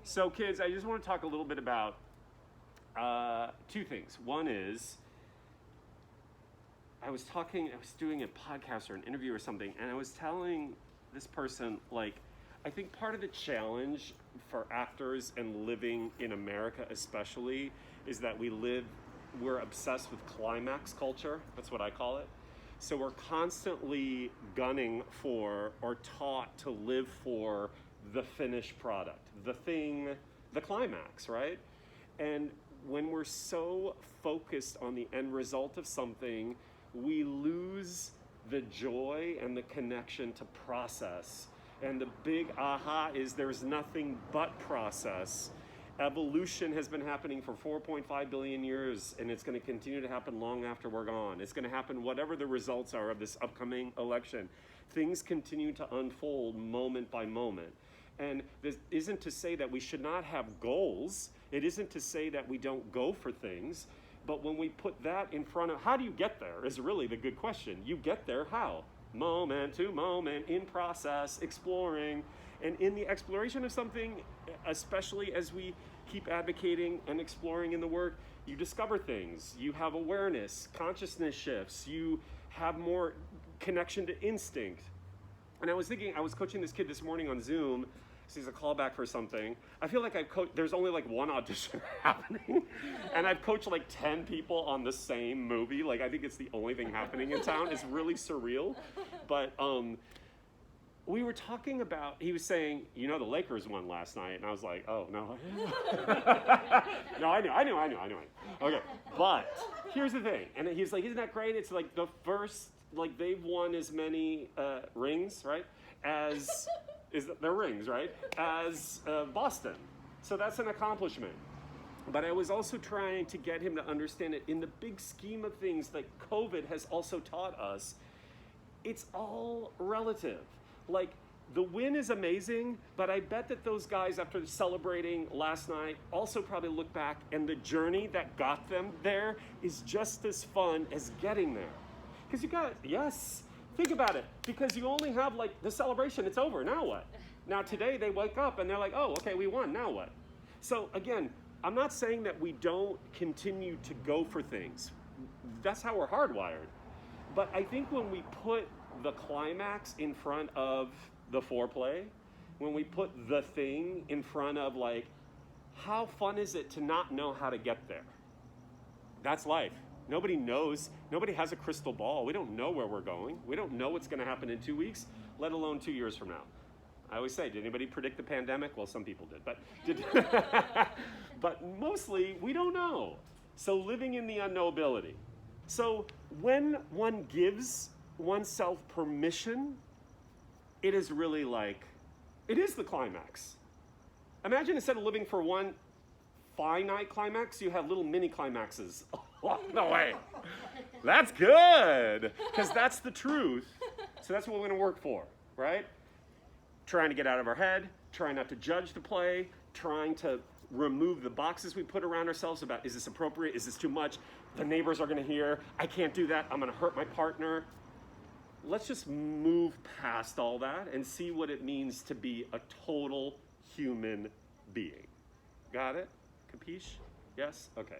So kids, I just want to talk a little bit about two things. One is, I was doing a podcast or an interview or something, and I was telling this person, like, I think part of the challenge for actors and living in America especially is that we're obsessed with climax culture. That's what I call it. So we're constantly gunning for or taught to live for the finished product, the thing, the climax, right? And when we're so focused on the end result of something, we lose the joy and the connection to process. And the big aha is there's nothing but process. Evolution has been happening for 4.5 billion years, and it's going to continue to happen long after we're gone. It's going to happen whatever the results are of this upcoming election. Things continue to unfold moment by moment. And this isn't to say that we should not have goals. It isn't to say that we don't go for things. But when we put that in front of, how do you get there is really the good question. You get there how? Moment to moment, in process, exploring. And in the exploration of something, especially as we keep advocating and exploring in the work, you discover things. You have awareness, consciousness shifts. You have more connection to instinct. And I was thinking, I was coaching this kid this morning on Zoom. So he's a callback for something. I feel like there's only like one audition happening. And I've coached like 10 people on the same movie. Like, I think it's the only thing happening in town. It's really surreal. But we were talking about, he was saying, you know, the Lakers won last night. And I was like, oh, no. No, I knew. Okay, but here's the thing. And he's like, isn't that great? It's like the first, like they've won as many rings, right, as... their rings, right? As Boston. So that's an accomplishment. But I was also trying to get him to understand it in the big scheme of things that COVID has also taught us. It's all relative. Like, the win is amazing, but I bet that those guys, after celebrating last night, also probably look back, and the journey that got them there is just as fun as getting there. Because you got, yes. Think about it, because you only have like the celebration, it's over, now what? Now today they wake up and they're like, oh, okay, we won, now what? So again, I'm not saying that we don't continue to go for things. That's how we're hardwired. But I think when we put the climax in front of the foreplay, when we put the thing in front of like, how fun is it to not know how to get there? That's life. Nobody knows. Nobody has a crystal ball. We don't know where we're going. We don't know what's going to happen in 2 weeks, let alone 2 years from now. I always say, did anybody predict the pandemic? Well, some people did, but mostly we don't know. So living in the unknowability. So when one gives oneself permission, it is really like, it is the climax. Imagine instead of living for one finite climax, you have little mini climaxes along the way. That's good, because that's the truth. So that's what we're going to work for, right? Trying to get out of our head, trying not to judge the play, trying to remove the boxes we put around ourselves about, is this appropriate? Is this too much? The neighbors are going to hear. I can't do that. I'm going to hurt my partner. Let's just move past all that and see what it means to be a total human being. Got it? Capiche? Yes? Okay.